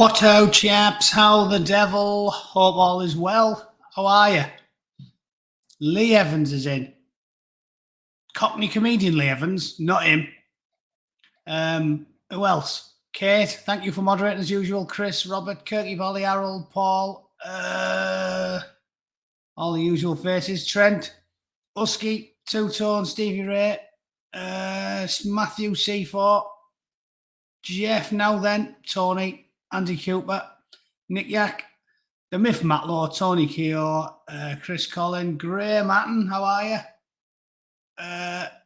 What-o, chaps? How the devil? Hope all is well. How are you? Lee Evans is in. Cockney comedian Lee Evans, not him. Who else? Kate, thank you for moderating as usual. Chris, Robert, Kirky, Polly, Harold, Paul, all the usual faces. Trent, Husky, Two-Tone, Stevie Ray, Matthew C4, Jeff, now then, Tony, Andy Cooper, Nick Yak, the Myth Matlaw, Tony Keogh, Chris Collin, Graham Hatton, how are you?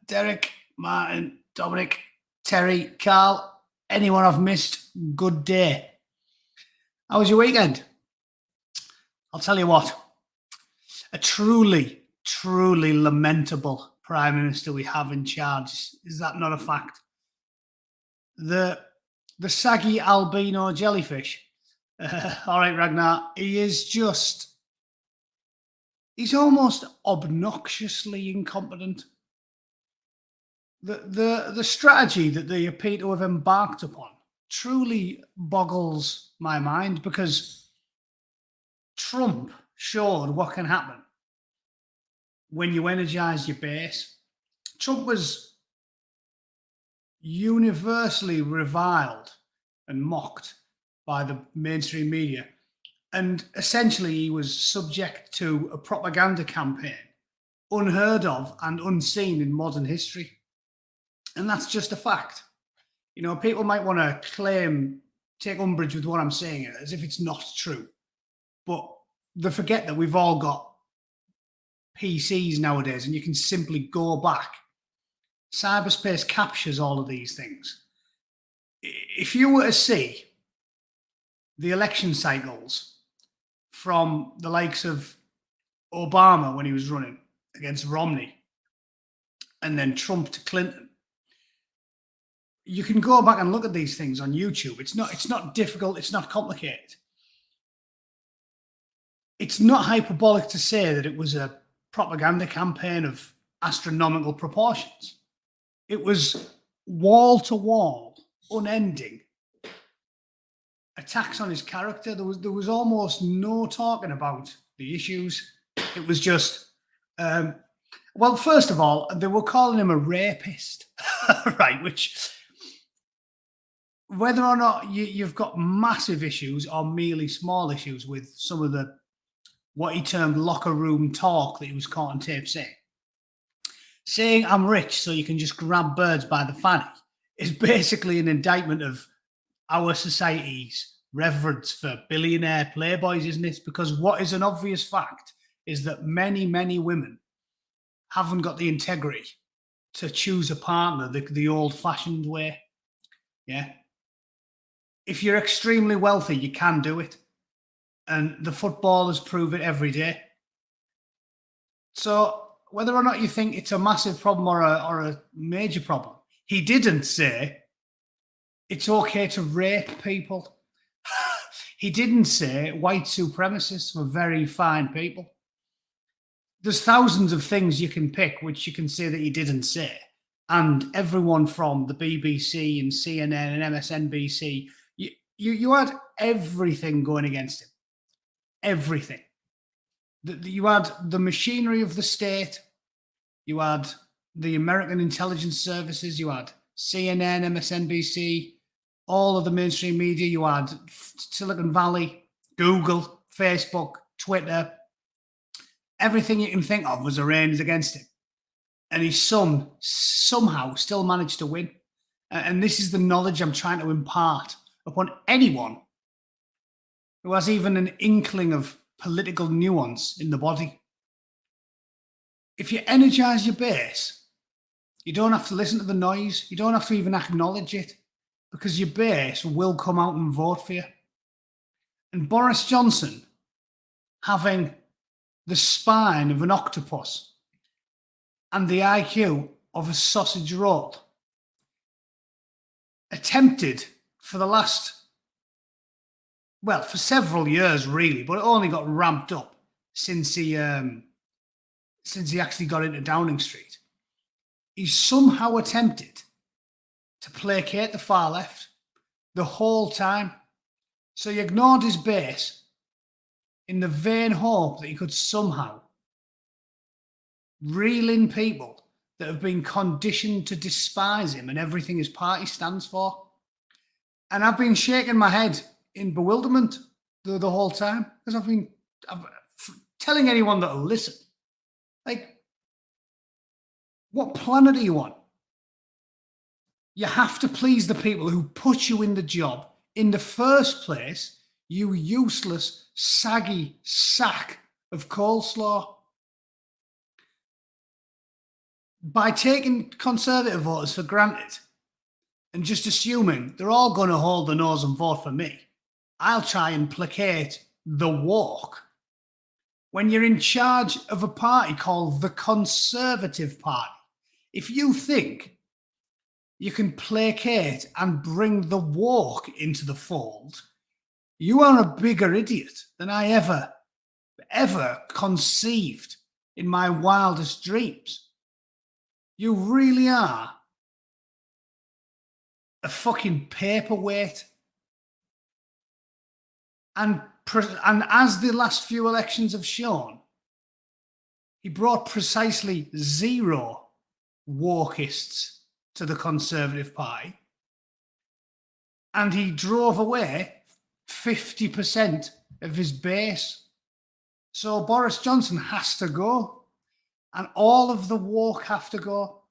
Derek, Martin, Dominic, Terry, Carl, anyone I've missed, good day. How was your weekend? I'll tell you what, a truly lamentable Prime Minister we have in charge. Is that not a fact? The saggy albino jellyfish. All right, Ragnar, he's almost obnoxiously incompetent. The strategy that they appear to have embarked upon truly boggles my mind, because Trump showed what can happen when you energize your base. Trump was universally reviled and mocked by the mainstream media, and essentially he was subject to a propaganda campaign unheard of and unseen in modern history. And that's just a fact. You know, people might want to take umbrage with what I'm saying as if it's not true, but they forget that we've all got PCs nowadays and you can simply go back. Cyberspace captures all of these things. If you were to see the election cycles from the likes of Obama when he was running against Romney, and then Trump to Clinton, you can go back and look at these things on YouTube. It's not difficult. It's not complicated. It's not hyperbolic to say that it was a propaganda campaign of astronomical proportions. It was wall to wall, unending attacks on his character. There was almost no talking about the issues. It was just, well, first of all, they were calling him a rapist, right? Which, whether or not you've got massive issues or merely small issues with some of what he termed locker room talk that he was caught on tape saying I'm rich so you can just grab birds by the fanny is basically an indictment of our society's reverence for billionaire playboys, isn't it? Because what is an obvious fact is that many women haven't got the integrity to choose a partner the old-fashioned way. Yeah. If you're extremely wealthy, you can do it. And the footballers prove it every day. So whether or not you think it's a massive problem or a major problem, he didn't say it's okay to rape people. He didn't say white supremacists were very fine people. There's thousands of things you can pick which you can say that he didn't say. And everyone from the BBC and CNN and MSNBC, you had everything going against him. Everything. You had the machinery of the state, you had the American intelligence services, you had CNN, MSNBC, all of the mainstream media, you had Silicon Valley, Google, Facebook, Twitter. Everything you can think of was arranged against him. And his son somehow still managed to win. And this is the knowledge I'm trying to impart upon anyone who has even an inkling of political nuance in the body. If you energize your base, you don't have to listen to the noise. You don't have to even acknowledge it, because your base will come out and vote for you. And Boris Johnson, having the spine of an octopus and the IQ of a sausage roll, attempted for for several years, really, but it only got ramped up since he actually got into Downing Street. He somehow attempted to placate the far left the whole time. So he ignored his base in the vain hope that he could somehow reel in people that have been conditioned to despise him and everything his party stands for. And I've been shaking my head in bewilderment the whole time, because I'm telling anyone that'll listen, like, what planet are you on? You have to please the people who put you in the job in the first place, you useless, saggy sack of coleslaw. By taking Conservative voters for granted and just assuming they're all going to hold the nose and vote for me, I'll try and placate the walk. When you're in charge of a party called the Conservative Party, if you think you can placate and bring the walk into the fold, you are a bigger idiot than I ever conceived in my wildest dreams. You really are a fucking paperweight. And as the last few elections have shown, he brought precisely 0 walkists to the Conservative Party, and he drove away 50% of his base. So Boris Johnson has to go, and all of the walk have to go.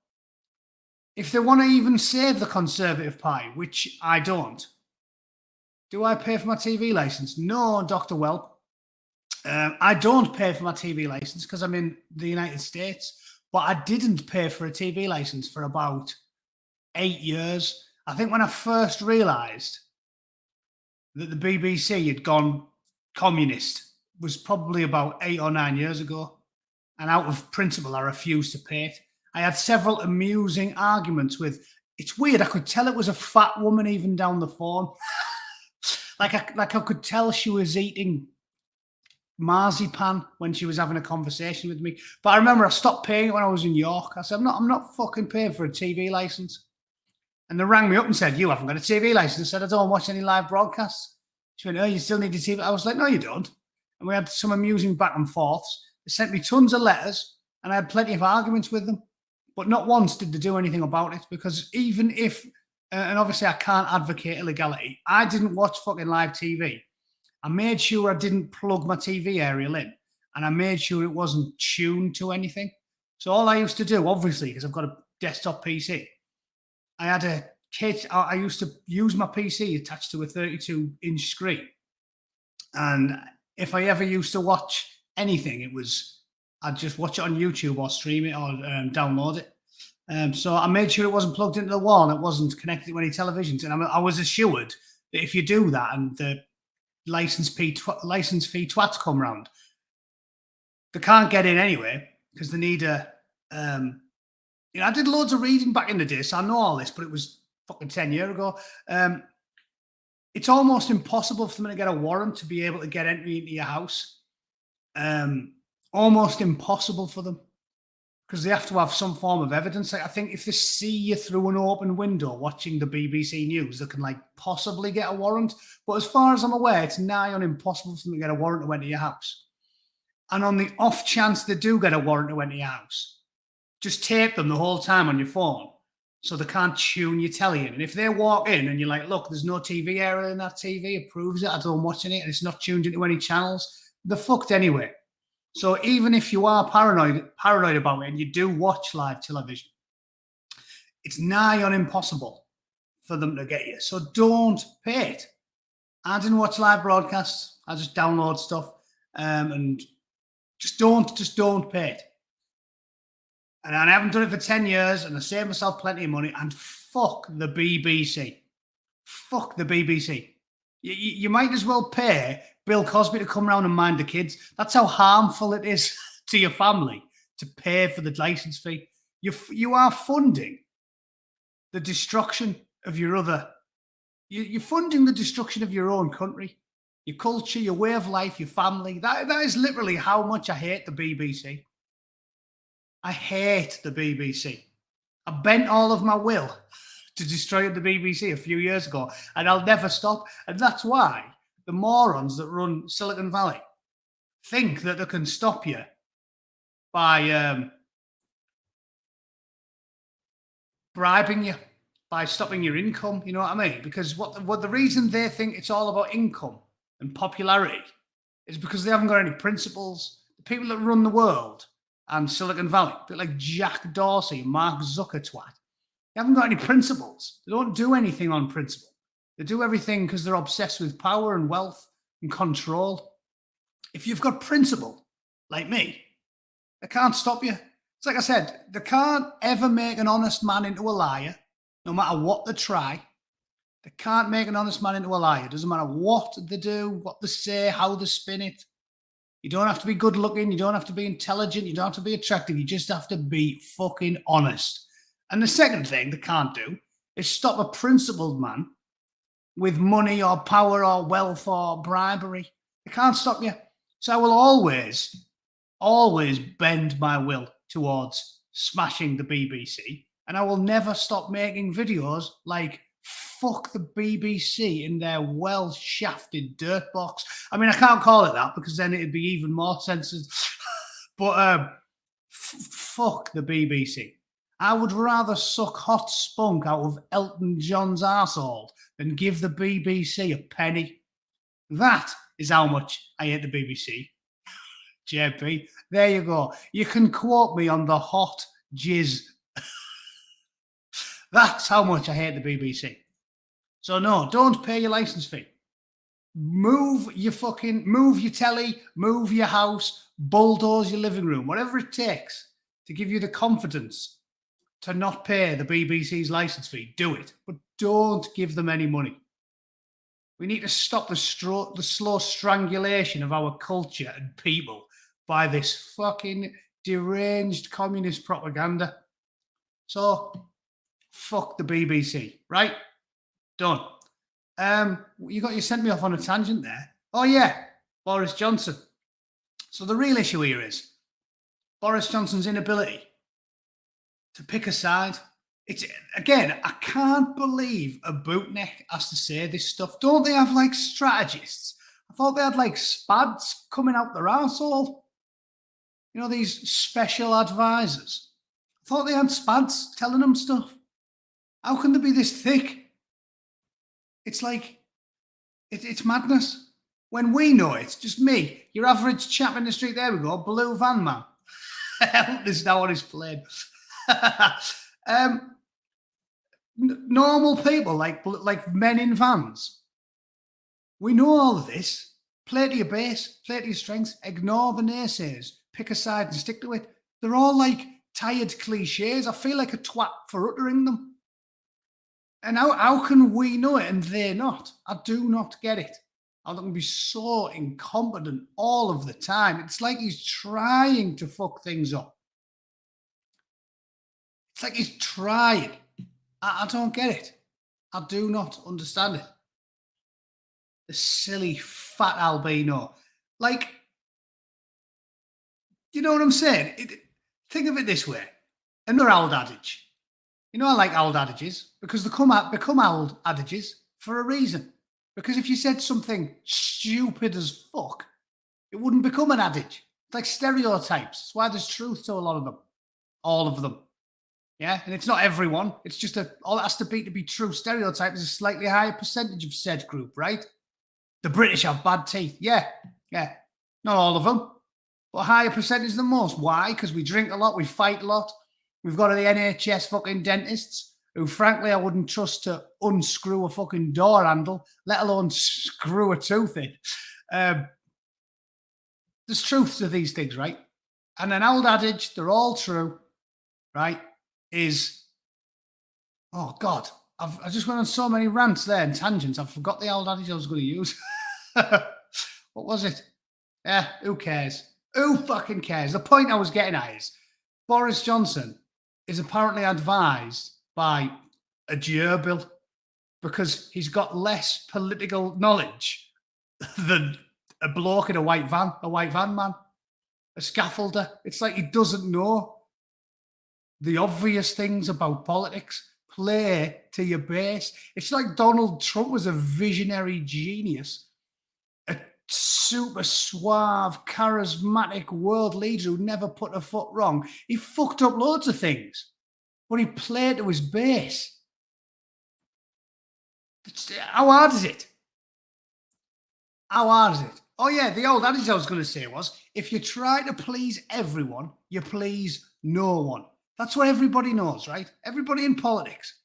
If they want to even save the Conservative Party, which I don't, do I pay for my TV license? No, Dr. Welp. I don't pay for my TV license because I'm in the United States, but I didn't pay for a TV license for about 8 years. I think when I first realised that the BBC had gone communist was probably about 8 or 9 years ago. And out of principle, I refused to pay it. I had several amusing arguments with, it's weird, I could tell it was a fat woman even down the phone. like I could tell she was eating marzipan when she was having a conversation with me. But I remember I stopped paying it when I was in York. I said, I'm not fucking paying for a TV license. And they rang me up and said, you haven't got a TV license. I said, I don't watch any live broadcasts. She went, oh, you still need a TV. I was like, no, you don't. And we had some amusing back and forths. They sent me tons of letters and I had plenty of arguments with them. But not once did they do anything about it, because even if, and obviously I can't advocate illegality, I didn't watch fucking live TV. I made sure I didn't plug my TV aerial in, and I made sure it wasn't tuned to anything. So all I used to do, obviously, because I've got a desktop PC, I had a kit. I used to use my PC attached to a 32-inch screen. And if I ever used to watch anything, I'd just watch it on YouTube or stream it or download it. So I made sure it wasn't plugged into the wall and it wasn't connected to any televisions. And I was assured that if you do that and the license fee twats come round, they can't get in anyway because they need a. I did loads of reading back in the day, so I know all this, but it was fucking 10 years ago. It's almost impossible for them to get a warrant to be able to get entry into your house. Almost impossible for them, because they have to have some form of evidence. Like, I think if they see you through an open window watching the BBC News, they can possibly get a warrant. But as far as I'm aware, it's nigh on impossible for them to get a warrant to enter your house. And on the off chance they do get a warrant to enter your house, just tape them the whole time on your phone so they can't tune your telly in. And if they walk in and you're like, look, there's no TV area in that TV, it proves it, I don't watch it, and it's not tuned into any channels, they're fucked anyway. So even if you are paranoid about it and you do watch live television, it's nigh on impossible for them to get you. So don't pay it. I didn't watch live broadcasts. I just download stuff, and just don't pay it. And I haven't done it for 10 years, and I saved myself plenty of money. And fuck the BBC. Fuck the BBC. You might as well pay Bill Cosby to come around and mind the kids. That's how harmful it is to your family to pay for the license fee. You are funding the destruction of your other. You're funding the destruction of your own country, your culture, your way of life, your family. That is literally how much I hate the BBC. I hate the BBC. I bent all of my will to destroy the BBC a few years ago, and I'll never stop. And that's why the morons that run Silicon Valley think that they can stop you by bribing you, by stopping your income. You know what I mean? Because what the reason they think it's all about income and popularity is because they haven't got any principles. The people that run the world and Silicon Valley, a bit like Jack Dorsey and Mark Zuckerberg, they haven't got any principles. They don't do anything on principle. They do everything because they're obsessed with power and wealth and control. If you've got principle, like me, they can't stop you. It's like I said, they can't ever make an honest man into a liar, no matter what they try. They can't make an honest man into a liar. It doesn't matter what they do, what they say, how they spin it. You don't have to be good looking. You don't have to be intelligent. You don't have to be attractive. You just have to be fucking honest. And the second thing they can't do is stop a principled man with money or power or wealth or bribery. They can't stop you. So I will always bend my will towards smashing the BBC. And I will never stop making videos like fuck the BBC in their well-shafted dirt box. I mean, I can't call it that because then it'd be even more censored. But fuck the BBC. I would rather suck hot spunk out of Elton John's arsehole than give the BBC a penny. That is how much I hate the BBC. JP, there you go. You can quote me on the hot jizz. That's how much I hate the BBC. So no, don't pay your license fee. Move your telly, move your house, bulldoze your living room, whatever it takes to give you the confidence to not pay the BBC's license fee. Do it, but don't give them any money. We need to stop the slow strangulation of our culture and people by this fucking deranged communist propaganda. So, fuck the BBC, right? Done. You sent me off on a tangent there. Oh yeah, Boris Johnson. So the real issue here is Boris Johnson's inability to pick a side. It's again, I can't believe a bootneck has to say this stuff. Don't they have like strategists? I thought they had like spads coming out their arsehole. You know, these special advisors. I thought they had spads telling them stuff. How can they be this thick? It's like, it's madness. When we know it, just me, your average chap in the street, there we go, blue van man. There's now on his plane. Normal people, like men in vans. We know all of this. Play to your base, play to your strengths, ignore the naysayers, pick a side and stick to it. They're all like tired cliches. I feel like a twat for uttering them. And how can we know it and they not? I do not get it. I'm going to be so incompetent all of the time. It's like he's trying to fuck things up. It's like he's trying. I don't get it. I do not understand it. The silly fat albino. Like, you know what I'm saying? Think of it this way. Another old adage. You know, I like old adages because they become old adages for a reason. Because if you said something stupid as fuck, it wouldn't become an adage. It's like stereotypes. That's why there's truth to a lot of them. All of them. Yeah? And it's not everyone. It's just all it has to be true. Stereotype is a slightly higher percentage of said group, right? The British have bad teeth. Yeah. Not all of them, but a higher percentage than most. Why? Because we drink a lot, we fight a lot. We've got the NHS fucking dentists who, frankly, I wouldn't trust to unscrew a fucking door handle, let alone screw a tooth in. There's truth to these things, right? And an old adage, they're all true, right, is, oh, God, I just went on so many rants there and tangents. I forgot the old adage I was going to use. What was it? Yeah, who cares? Who fucking cares? The point I was getting at is Boris Johnson is apparently advised by a gerbil because he's got less political knowledge than a bloke in a white van man, a scaffolder. It's like he doesn't know the obvious things about politics. Play to your base. It's like Donald Trump was a visionary genius super suave, charismatic world leader who never put a foot wrong. He fucked up loads of things, but he played to his base. How hard is it? How hard is it? Oh, yeah, the old adage I was going to say was, if you try to please everyone, you please no one. That's what everybody knows, right? Everybody in politics.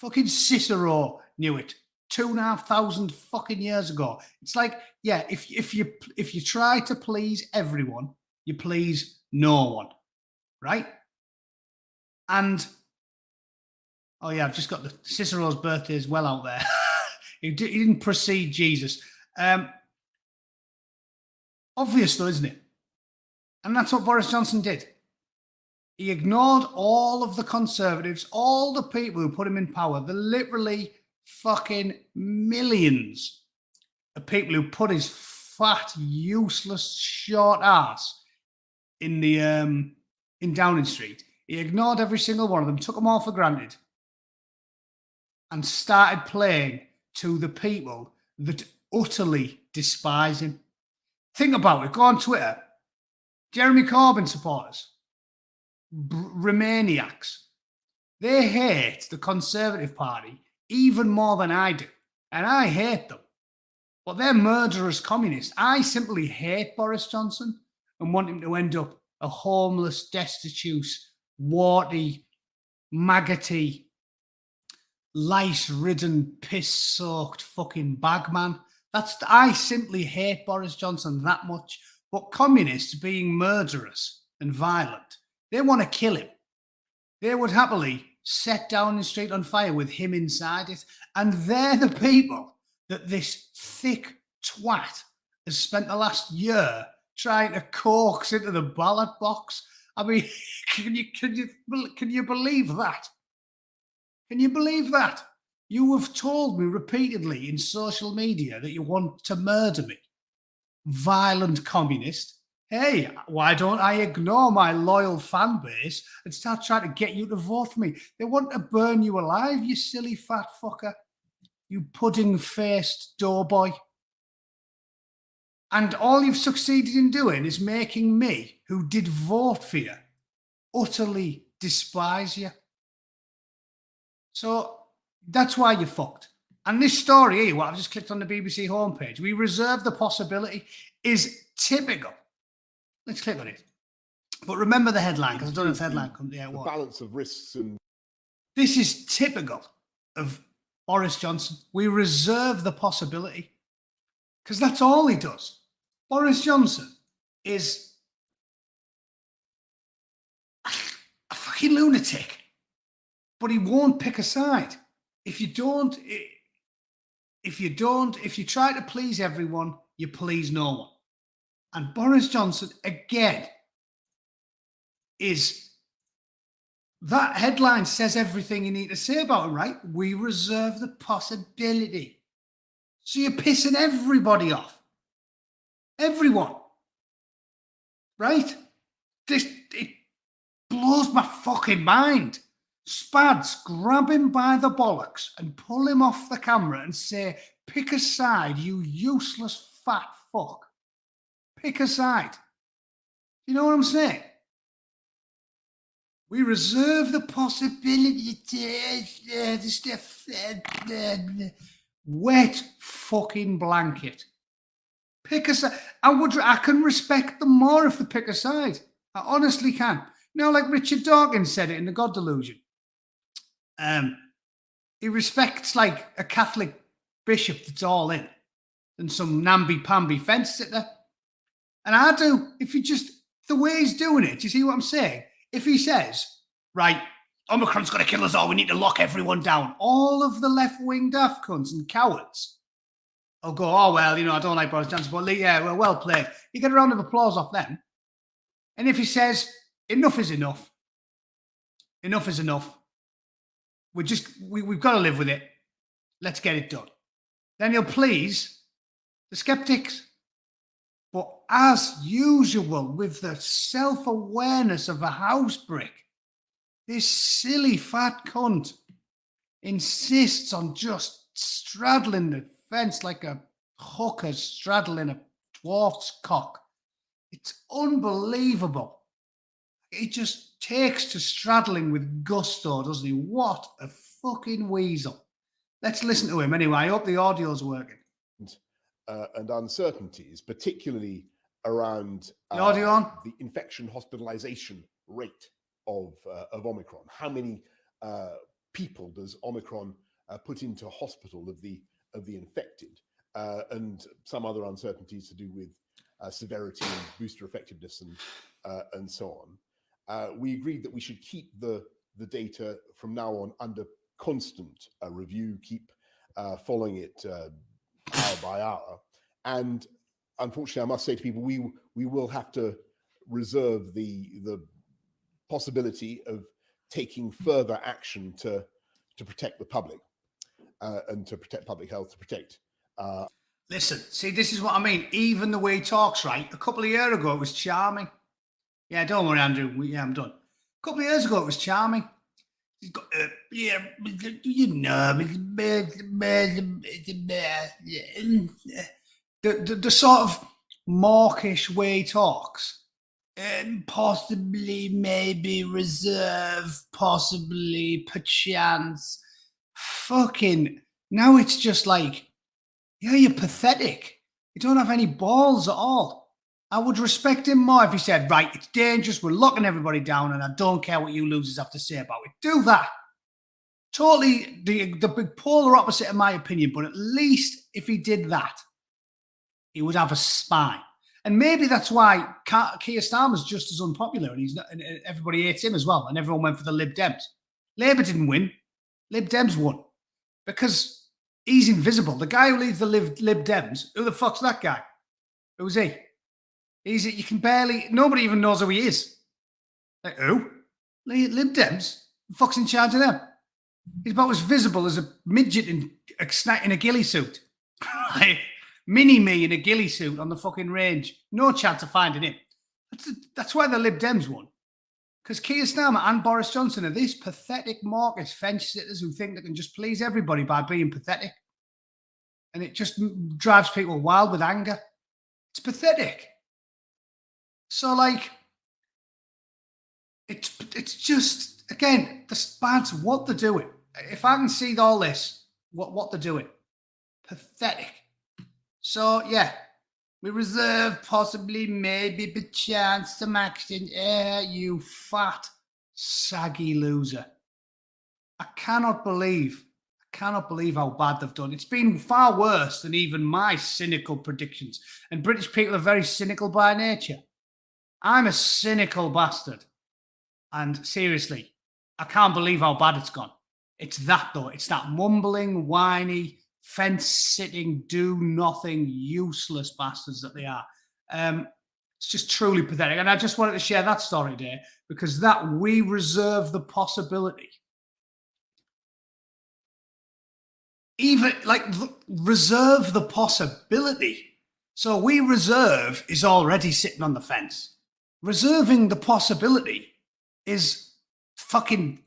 Fucking Cicero knew it 2,500 fucking years ago. It's like, yeah, if you try to please everyone, you please no one, right? And oh yeah, I've just got the Cicero's birthday as well out there. He didn't precede Jesus. Obvious though, isn't it? And that's what Boris Johnson did. He ignored all of the Conservatives, all the people who put him in power, the literally fucking millions of people who put his fat, useless, short ass in the in Downing Street. He ignored every single one of them, took them all for granted, and started playing to the people that utterly despise him. Think about it. Go on Twitter. Jeremy Corbyn supporters, Remainiacs, they hate the Conservative Party even more than I do. And I hate them. But they're murderous communists. I simply hate Boris Johnson and want him to end up a homeless, destitute, warty, maggoty, lice-ridden, piss-soaked fucking bagman. I simply hate Boris Johnson that much. But communists being murderous and violent, they want to kill him. They would happily set Downing Street on fire with him inside it. And they're the people that this thick twat has spent the last year trying to coax into the ballot box. I mean, can you believe that? Can you believe that? You have told me repeatedly in social media that you want to murder me. Violent communist. Hey, why don't I ignore my loyal fan base and start trying to get you to vote for me? They want to burn you alive, you silly fat fucker. You pudding-faced doughboy. And all you've succeeded in doing is making me, who did vote for you, utterly despise you. So that's why you're fucked. And this story here, what I've just clicked on the BBC homepage, we reserve the possibility, is typical. Let's click on it. But remember the headline, because I don't know if the headline comes out. The balance of risks and... This is typical of Boris Johnson. We reserve the possibility. Because that's all he does. Boris Johnson is a fucking lunatic. But he won't pick a side. If you try to please everyone, you please no one. And Boris Johnson, again, is... That headline says everything you need to say about him, right? We reserve the possibility. So you're pissing everybody off. Everyone. Right? It blows my fucking mind. Spads grab him by the bollocks and pull him off the camera and say, pick a side, you useless fat fuck. Pick a side. You know what I'm saying? We reserve the possibility to wet fucking blanket. Pick a side. I can respect them more if they pick a side. I honestly can. You know, like Richard Dawkins said it in The God Delusion. He respects like a Catholic bishop that's all in and some namby-pamby fence sitter. And I do. If you just, the way he's doing it, do you see what I'm saying? If he says, right, Omicron's going to kill us all, we need to lock everyone down, all of the left-wing daft cunts and cowards will go, oh, well, you know, I don't like Boris Johnson, but yeah, well played. You get a round of applause off them. And if he says, enough is enough, enough is enough, we've got to live with it, let's get it done, then he'll please the skeptics. But as usual, with the self-awareness of a house brick, this silly fat cunt insists on just straddling the fence like a hookers straddling a dwarf's cock. It's unbelievable. He just takes to straddling with gusto, doesn't he? What a fucking weasel. Let's listen to him anyway. I hope the audio's working. And uncertainties, particularly around the audio on? The infection hospitalization rate of Omicron. How many people does Omicron put into hospital of the infected? And some other uncertainties to do with severity and booster effectiveness and so on. We agreed that we should keep the data from now on under constant review, keep following it hour by hour. And unfortunately, I must say to people, we will have to reserve the possibility of taking further action to protect the public and to protect public health, to protect. Listen, see, this is what I mean. Even the way he talks, right? A couple of years ago, it was charming. Yeah, don't worry, Andrew. I'm done. A couple of years ago, it was charming. He's got, you know, the sort of mawkish way he talks. Possibly, maybe, reserve, possibly, perchance. Fucking, now it's just like, yeah, you're pathetic. You don't have any balls at all. I would respect him more if he said, right, it's dangerous, we're locking everybody down, and I don't care what you losers have to say about it. Do that. Totally the big polar opposite of my opinion, but at least if he did that, he would have a spine. And maybe that's why Keir Starmer's just as unpopular, and and everybody hates him as well, and everyone went for the Lib Dems. Labour didn't win. Lib Dems won. Because he's invisible. The guy who leads the Lib Dems, who the fuck's that guy? Who's he? You can barely, nobody even knows who he is. Like, who? Lib Dems? The fuck's in charge of them? He's about as visible as a midget in a ghillie suit. Mini-me in a ghillie suit on the fucking range. No chance of finding him. That's why the Lib Dems won. Because Keir Starmer and Boris Johnson are these pathetic mawkish fence-sitters who think they can just please everybody by being pathetic. And it just drives people wild with anger. It's pathetic. So, like, it's just, again, the spans, what they're doing. If I can see all this, what they're doing. Pathetic. So, yeah, we reserve possibly, maybe, perchance, some action. You fat, saggy loser. I cannot believe how bad they've done. It's been far worse than even my cynical predictions. And British people are very cynical by nature. I'm a cynical bastard. And seriously, I can't believe how bad it's gone. It's that, though. It's that mumbling, whiny, fence-sitting, do-nothing, useless bastards that they are. It's just truly pathetic. And I just wanted to share that story there because that we reserve the possibility. Even, like, reserve the possibility. So we reserve is already sitting on the fence. Reserving the possibility is fucking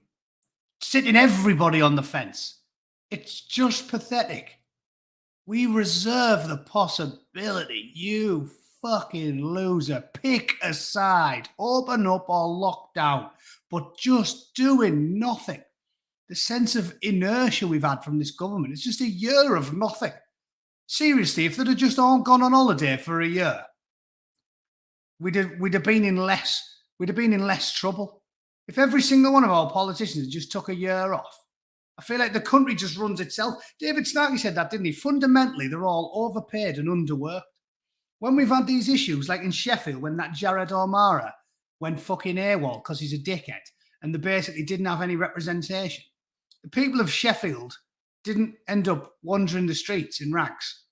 sitting everybody on the fence. It's just pathetic. We reserve the possibility. You fucking loser. Pick a side. Open up or lock down. But just doing nothing. The sense of inertia we've had from this government. It's just a year of nothing. Seriously, if they'd have just all gone on holiday for a year, we'd have been in less trouble. If every single one of our politicians just took a year off, I feel like the country just runs itself. David Starkey said that, didn't he? Fundamentally, they're all overpaid and underworked. When we've had these issues, like in Sheffield, when that Jared O'Mara went fucking AWOL because he's a dickhead, and they basically didn't have any representation. The people of Sheffield didn't end up wandering the streets in rags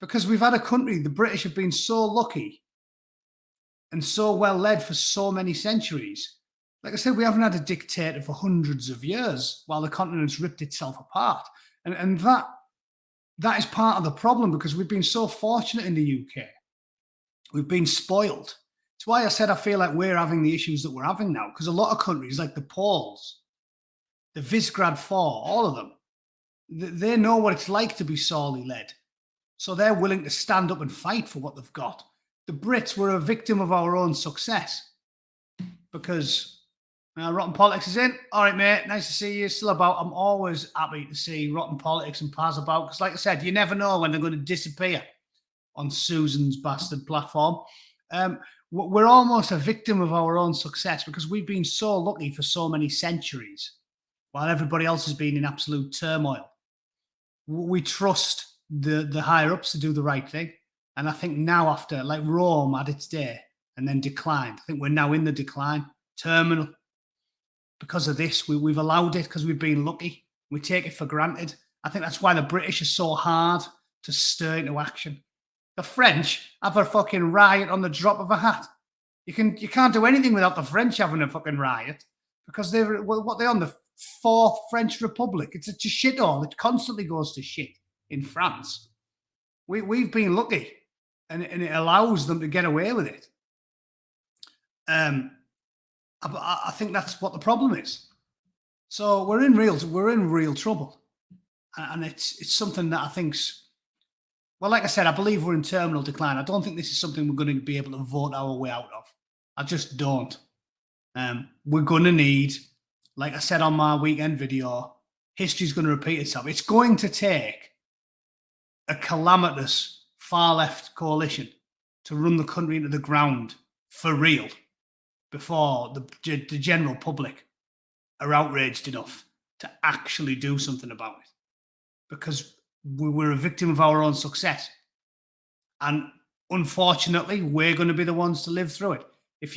because we've had a country, the British have been so lucky and so well led for so many centuries. Like I said, we haven't had a dictator for hundreds of years while the continent's ripped itself apart. And that is part of the problem because we've been so fortunate in the UK. We've been spoiled. It's why I said I feel like we're having the issues that we're having now because a lot of countries like the Poles, the Visegrad Four, all of them, they know what it's like to be sorely led. So they're willing to stand up and fight for what they've got. The Brits were a victim of our own success because Rotten Politics is in. All right, mate, nice to see you. Still about. I'm always happy to see Rotten Politics and Paz about because, like I said, you never know when they're going to disappear on Susan's bastard platform. We're almost a victim of our own success because we've been so lucky for so many centuries while everybody else has been in absolute turmoil. We trust the higher ups to do the right thing. And I think now after, like Rome had its day and then declined, I think we're now in the decline, terminal. Because of this, we've allowed it because we've been lucky. We take it for granted. I think that's why the British are so hard to stir into action. The French have a fucking riot on the drop of a hat. You can't do anything without the French having a fucking riot because they're on the fourth French Republic. It's a shithole. It constantly goes to shit in France. We've been lucky, and it allows them to get away with it. I think that's what the problem is. So we're in real trouble, and it's something that I think's. Well, like I said, I believe we're in terminal decline. I don't think this is something we're going to be able to vote our way out of. I just don't. We're going to need, like I said on my weekend video, history's going to repeat itself. It's going to take a calamitous far-left coalition to run the country into the ground for real before the general public are outraged enough to actually do something about it. Because we're a victim of our own success. And unfortunately, we're going to be the ones to live through it. If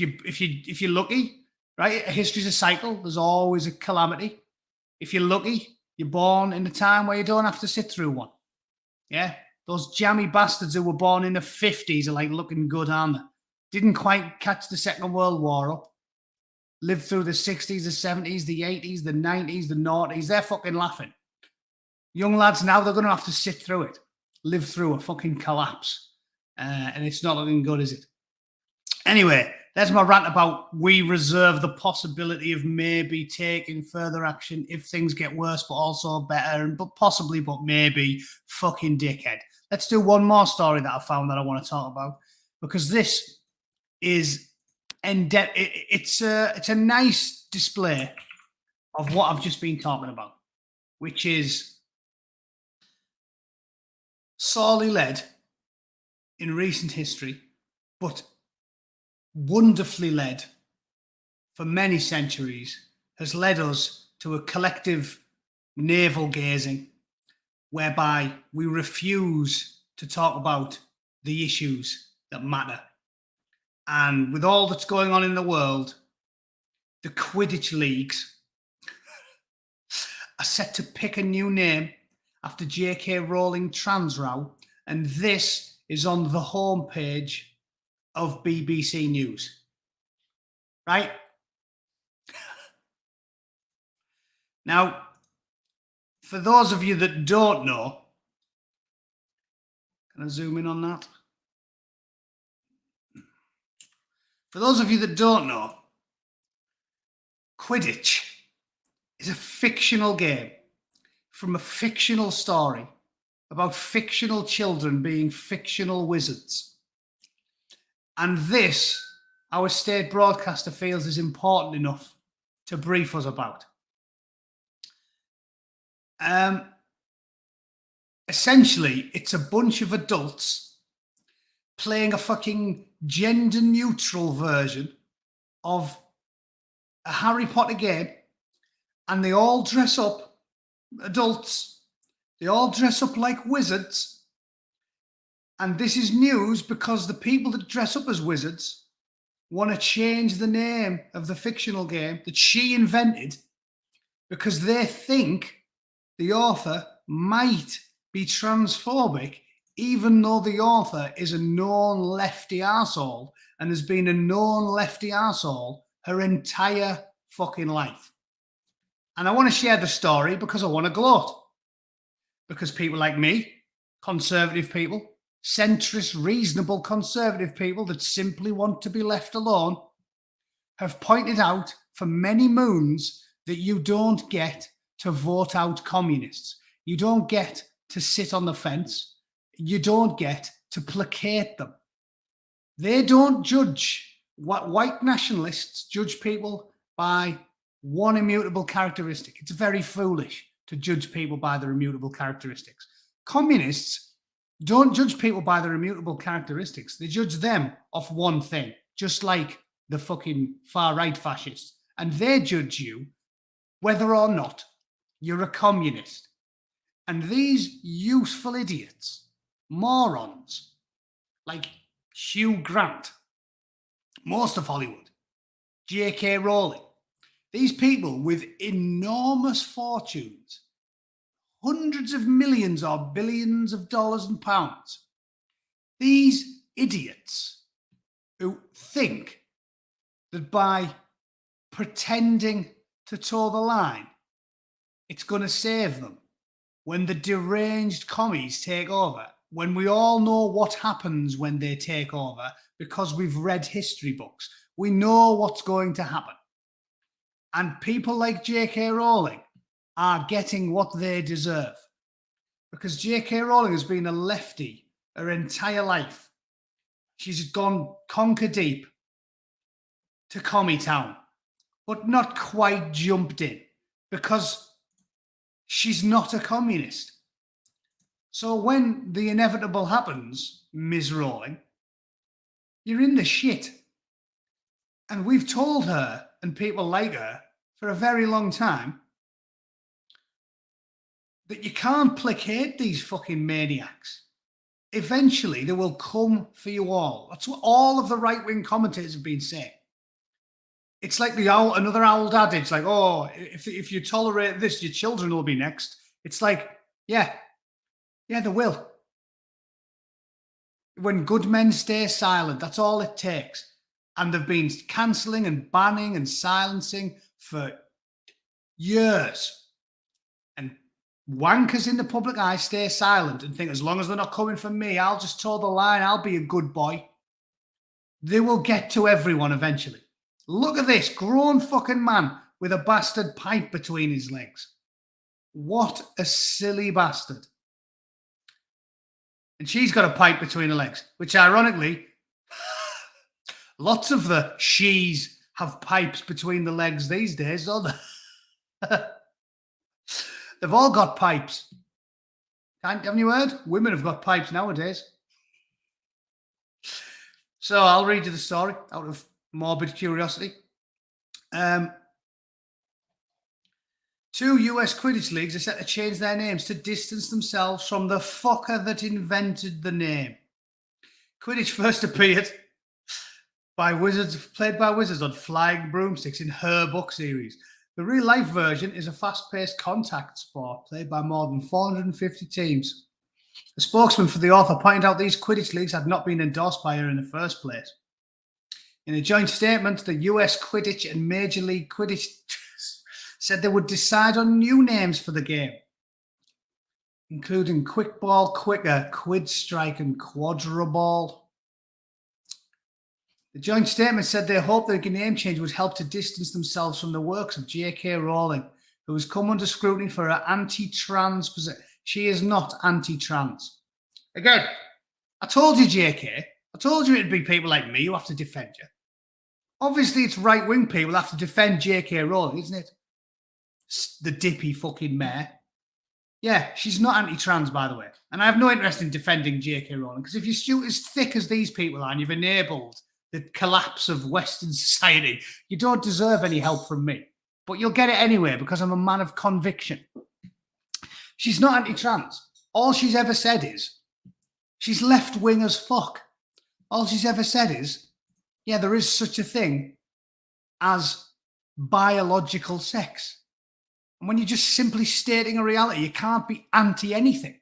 you're lucky, right? History's a cycle. There's always a calamity. If you're lucky, you're born in a time where you don't have to sit through one. Yeah? Those jammy bastards who were born in the 50s are like looking good, aren't they? Didn't quite catch the Second World War up. Lived through the 60s, the 70s, the 80s, the 90s, the 90s. They're fucking laughing. Young lads now, they're going to have to sit through it, live through a fucking collapse. And it's not looking good, is it? Anyway, there's my rant about we reserve the possibility of maybe taking further action if things get worse, but also better, but possibly, but maybe, fucking dickhead. Let's do one more story that I found that I want to talk about, because this is it's a nice display of what I've just been talking about, which is sorely led in recent history, but wonderfully led for many centuries, has led us to a collective navel gazing whereby we refuse to talk about the issues that matter. And with all that's going on in the world, the Quidditch leagues are set to pick a new name after JK Rowling trans row, and this is on the homepage of BBC News. Right? Now, for those of you that don't know, can I zoom in on that? For those of you that don't know, Quidditch is a fictional game from a fictional story about fictional children being fictional wizards. And this, our state broadcaster feels is important enough to brief us about. Essentially, it's a bunch of adults playing a fucking gender-neutral version of a Harry Potter game, and they all dress up, adults, they all dress up like wizards. And this is news because the people that dress up as wizards want to change the name of the fictional game that she invented because they think the author might be transphobic, even though the author is a known lefty arsehole and has been a known lefty arsehole her entire fucking life. And I want to share the story because I want to gloat. Because people like me, conservative people, centrist, reasonable conservative people that simply want to be left alone, have pointed out for many moons that you don't get to vote out communists. You don't get to sit on the fence you don't get to placate them. They don't judge. What white nationalists judge people by one immutable characteristic. It's very foolish to judge people by their immutable characteristics. Communists don't judge people by their immutable characteristics. They judge them off one thing, just like the fucking far-right fascists. And they judge you whether or not you're a communist. And these useful idiots, morons, like Hugh Grant, most of Hollywood, JK Rowling, these people with enormous fortunes, hundreds of millions or billions of dollars and pounds, these idiots who think that by pretending to toe the line, it's going to save them when the deranged commies take over, when we all know what happens when they take over because we've read history books. We know what's going to happen. And people like JK Rowling are getting what they deserve. Because JK Rowling has been a lefty her entire life. She's gone conquer deep to Commie Town, but not quite jumped in because she's not a communist. So when the inevitable happens, Ms. Rowling, you're in the shit. And we've told her and people like her for a very long time that you can't placate these fucking maniacs. Eventually, they will come for you all. That's what all of the right-wing commentators have been saying. It's like another old adage, like, oh, if you tolerate this, your children will be next. It's like, yeah, they will. When good men stay silent, that's all it takes. And they've been cancelling and banning and silencing for years. And wankers in the public eye stay silent and think, as long as they're not coming for me, I'll just toe the line, I'll be a good boy. They will get to everyone eventually. Look at this grown fucking man with a bastard pipe between his legs. What a silly bastard. And she's got a pipe between her legs, which ironically, lots of the she's have pipes between the legs these days, don't they? They've all got pipes. Haven't you heard? Women have got pipes nowadays. So I'll read you the story out of morbid curiosity. 2 US Quidditch leagues are set to change their names to distance themselves from the fucker that invented the name. Quidditch first appeared played by wizards on flying broomsticks in her book series. The real-life version is a fast-paced contact sport played by more than 450 teams. The spokesman for the author pointed out these Quidditch leagues had not been endorsed by her in the first place. In a joint statement, the US Quidditch and Major League Quidditch said they would decide on new names for the game, including Quickball, Quicker, Quid Strike, and Quadraball. The joint statement said they hoped the name change would help to distance themselves from the works of JK Rowling, who has come under scrutiny for her anti-trans position. She is not anti-trans. Again, I told you, JK. I told you it'd be people like me who have to defend you. Obviously, it's right-wing people who have to defend JK Rowling, isn't it? The dippy fucking mayor. Yeah, she's not anti-trans, by the way. And I have no interest in defending JK Rowling, because if you're as thick as these people are and you've enabled the collapse of Western society, you don't deserve any help from me. But you'll get it anyway, because I'm a man of conviction. She's not anti-trans. All she's ever said is, she's left-wing as fuck. All she's ever said is, yeah, there is such a thing as biological sex. And when you're just simply stating a reality, you can't be anti-anything.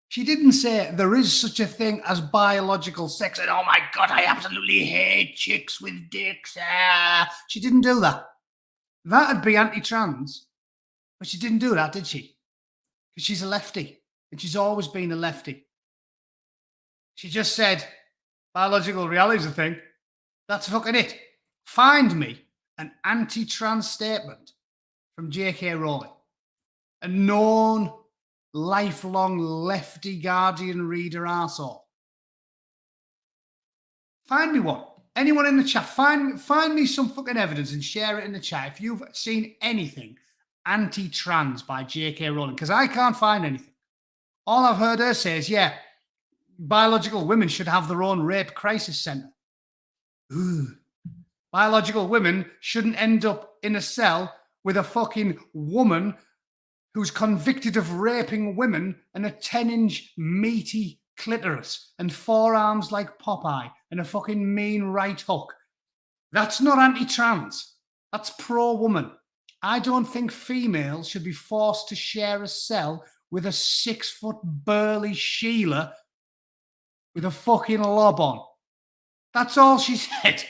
She didn't say there is such a thing as biological sex and, oh my God, I absolutely hate chicks with dicks. She didn't do that. That'd be anti-trans. But she didn't do that, did she? Because she's a lefty. And she's always been a lefty. She just said, biological reality is a thing. That's fucking it. Find me an anti-trans statement from JK Rowling. A known lifelong lefty Guardian reader arsehole? Find me one. Anyone in the chat, find me some fucking evidence and share it in the chat if you've seen anything anti-trans by JK Rowling, because I can't find anything. All I've heard her say is, yeah, biological women should have their own rape crisis centre. Ooh. Biological women shouldn't end up in a cell with a fucking woman who's convicted of raping women and a 10-inch meaty clitoris and forearms like Popeye and a fucking mean right hook. That's not anti-trans. That's pro-woman. I don't think females should be forced to share a cell with a 6-foot burly Sheila with a fucking lob on. That's all she said.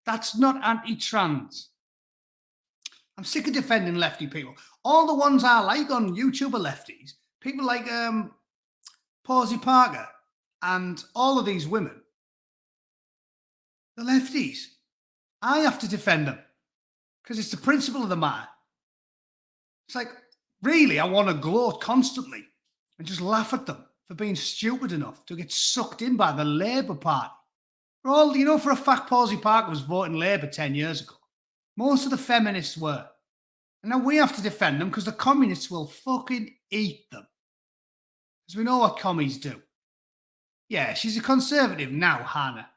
That's not anti-trans. I'm sick of defending lefty people. All the ones I like on YouTube are lefties. People like Posey Parker and all of these women. The lefties. I have to defend them because it's the principle of the matter. It's like, really, I want to gloat constantly and just laugh at them for being stupid enough to get sucked in by the Labour Party. For all, you know, for a fact, Posey Parker was voting Labour 10 years ago. Most of the feminists were. And now we have to defend them because the communists will fucking eat them. Because we know what commies do. Yeah, she's a conservative now, Hannah.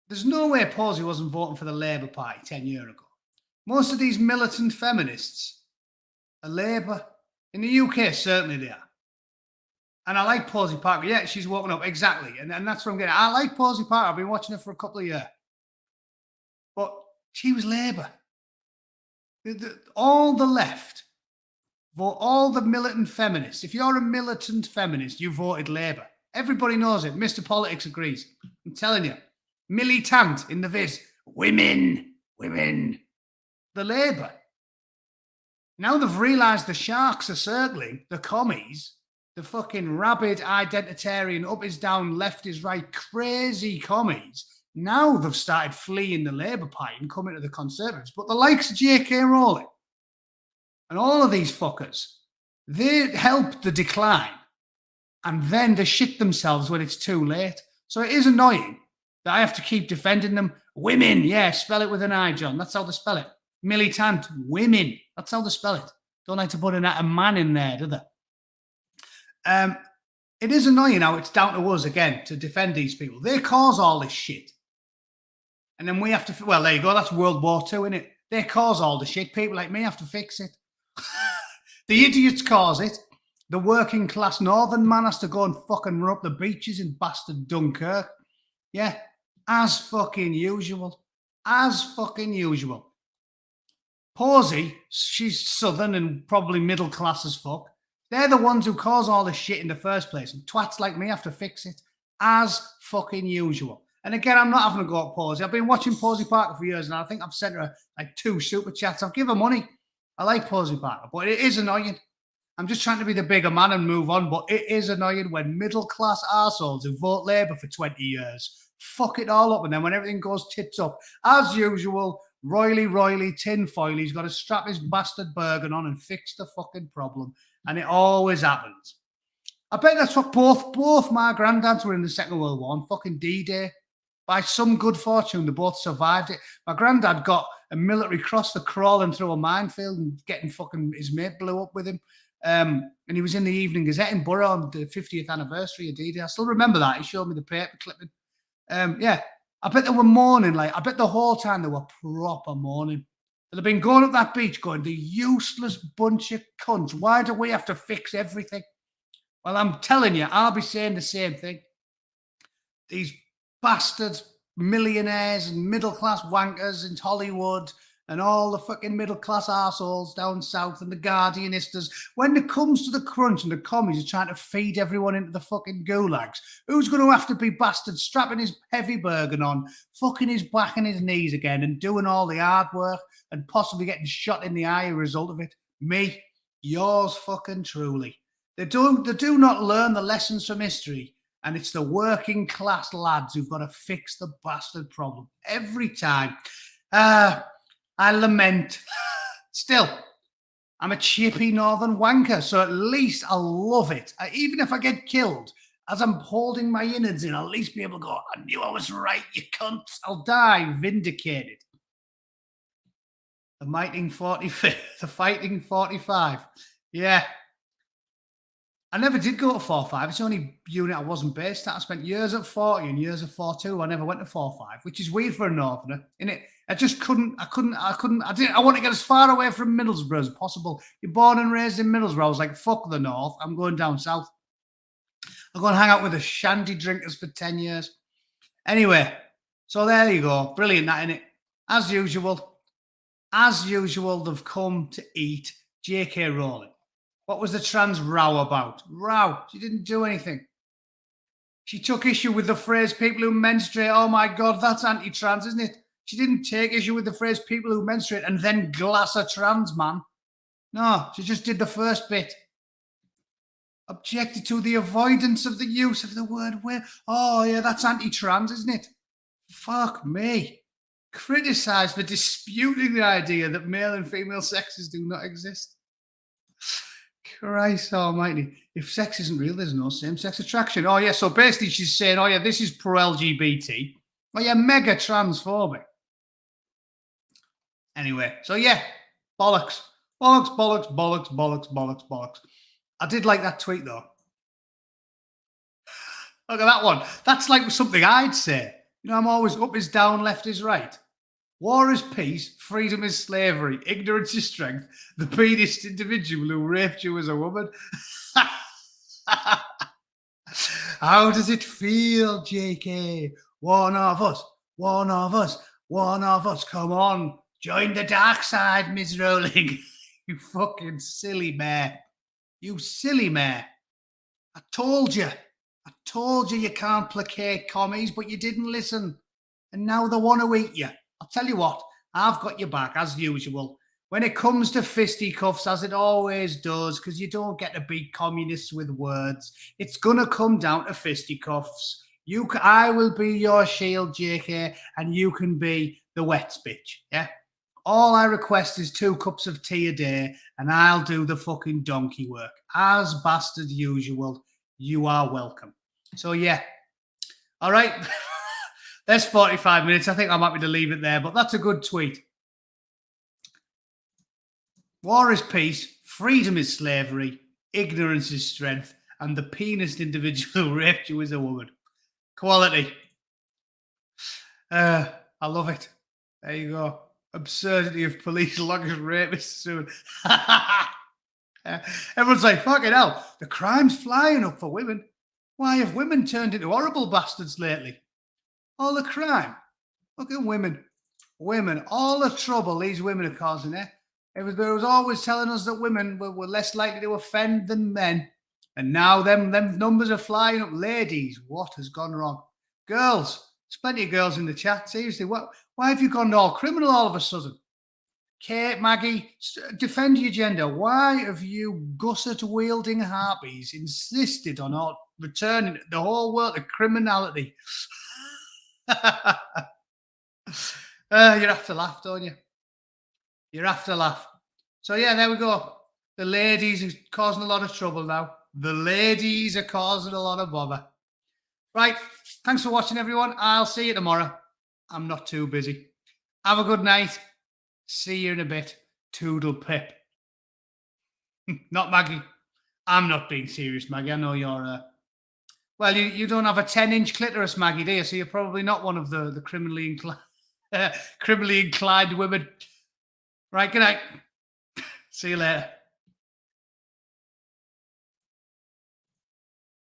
There's no way Posey wasn't voting for the Labour Party 10 years ago. Most of these militant feminists are Labour. In the UK, certainly they are. And I like Posey Parker. Yeah, she's woken up. Exactly. And that's what I'm getting at. I like Posey Parker. I've been watching her for a couple of years. But she was Labour. All the left, all the militant feminists. If you're a militant feminist, you voted Labour. Everybody knows it. Mr. Politics agrees. I'm telling you. Militant in the viz. Women. The Labour. Now they've realised the sharks are circling, the commies, the fucking rabid, identitarian, up is down, left is right, crazy commies. Now they've started fleeing the Labour Party and coming to the Conservatives. But the likes of JK Rowling and all of these fuckers, they help the decline and then they shit themselves when it's too late. So it is annoying that I have to keep defending them. Women, yeah, spell it with an I, John. That's how they spell it. Militant, women. That's how they spell it. Don't like to put a man in there, do they? It is annoying how it's down to us again to defend these people. They cause all this shit. And then we have to, well, there you go. That's World War II, isn't it? They cause all the shit. People like me have to fix it. The idiots cause it. The working class northern man has to go and fucking run up the beaches in bastard Dunkirk. Yeah, as fucking usual. As fucking usual. Posey, she's southern and probably middle class as fuck. They're the ones who cause all this shit in the first place. And twats like me have to fix it. As fucking usual. And again, I'm not having a go at Posey. I've been watching Posey Parker for years and I think I've sent her like 2 super chats. I've given her money. I like Posey Parker, but it is annoying. I'm just trying to be the bigger man and move on, but it is annoying when middle-class arseholes who vote Labour for 20 years fuck it all up, and then when everything goes tits up, as usual, Roily, tinfoil, he's got to strap his bastard Bergen on and fix the fucking problem, and it always happens. I bet that's what both my granddads were in the Second World War on fucking D-Day. By some good fortune, they both survived it. My granddad got a military cross for crawling through a minefield and getting fucking his mate blew up with him. And he was in the Evening Gazette in Borough on the 50th anniversary of D-Day. I still remember that. He showed me the paper clipping. Yeah, I bet they were mourning. Like, I bet the whole time they were proper mourning. They'd have been going up that beach going, the useless bunch of cunts. Why do we have to fix everything? Well, I'm telling you, I'll be saying the same thing. These bastards, millionaires and middle-class wankers in Hollywood and all the fucking middle-class arseholes down south and the Guardianistas, when it comes to the crunch and the commies are trying to feed everyone into the fucking gulags, who's going to have to be bastard strapping his heavy Bergen on, fucking his back and his knees again and doing all the hard work and possibly getting shot in the eye as a result of it? Me, yours fucking truly. They do not learn the lessons from history, and it's the working class lads who've got to fix the bastard problem every time. I lament. Still, I'm a chippy northern wanker, so at least I'll love it. Even if I get killed, as I'm holding my innards in, I'll at least be able to go, I knew I was right, you cunt. I'll die vindicated. The fighting 45. The fighting 45. Yeah. I never did go to 4-5. It's the only unit I wasn't based at. I spent years at 40 and years at 4-2. I never went to 4-5, which is weird for a northerner, innit? I just couldn't. I want to get as far away from Middlesbrough as possible. You're born and raised in Middlesbrough. I was like, fuck the north. I'm going down south. I'm going to hang out with the shandy drinkers for 10 years. Anyway, so there you go. Brilliant, that, innit? As usual, they've come to eat JK Rowling. What was the trans row about? Row. She didn't do anything. She took issue with the phrase people who menstruate. Oh my God, that's anti-trans, isn't it? She didn't take issue with the phrase people who menstruate and then glass a trans man. No, she just did the first bit. Objected to the avoidance of the use of the word where. Oh yeah, that's anti-trans, isn't it? Fuck me. Criticised for disputing the idea that male and female sexes do not exist. Christ almighty. If sex isn't real, there's no same-sex attraction. Oh, yeah, so basically she's saying, oh, yeah, this is pro-LGBT. Oh, yeah, mega transphobic. Anyway, so, yeah, bollocks. Bollocks, bollocks, bollocks, bollocks, bollocks, bollocks. I did like that tweet, though. Look at that one. That's like something I'd say. You know, I'm always up is down, left is right. War is peace, freedom is slavery, ignorance is strength, the penis individual who raped you as a woman. How does it feel, JK? One of us, one of us, one of us. Come on, join the dark side, Miss Rowling. You fucking silly mare. You silly mare. I told you you can't placate commies, but you didn't listen. And now they want to eat you. I'll tell you what, I've got your back, as usual. When it comes to fisticuffs, as it always does, because you don't get to beat communists with words, it's going to come down to fisticuffs. I will be your shield, JK, and you can be the wet bitch, yeah? All I request is 2 cups of tea a day, and I'll do the fucking donkey work. As bastard usual, you are welcome. So, yeah. All right. There's 45 minutes. I think I'm happy to leave it there, but that's a good tweet. War is peace, freedom is slavery, ignorance is strength, and the penis individual who raped you is a woman. Quality. I love it. There you go. Absurdity of police logging rapists soon. Everyone's like, fucking hell, the crime's flying up for women. Why have women turned into horrible bastards lately? All the crime. Look at women. Women. All the trouble these women are causing, eh? They was always telling us that women were less likely to offend than men. And now them numbers are flying up. Ladies, what has gone wrong? Girls. There's plenty of girls in the chat. Seriously, why have you gone all criminal all of a sudden? Kate, Maggie, defend your gender. Why have you gusset-wielding harpies insisted on returning the whole world to criminality? You have to laugh, don't you? You have to laugh. So, yeah, there we go. The ladies are causing a lot of trouble now. The ladies are causing a lot of bother. Right. Thanks for watching, everyone. I'll see you tomorrow. I'm not too busy. Have a good night. See you in a bit. Toodle pip. Not Maggie. I'm not being serious, Maggie. I know you're... Well, you don't have a 10-inch clitoris, Maggie, do you? So you're probably not one of the criminally inclined women. Right, good night. See you later.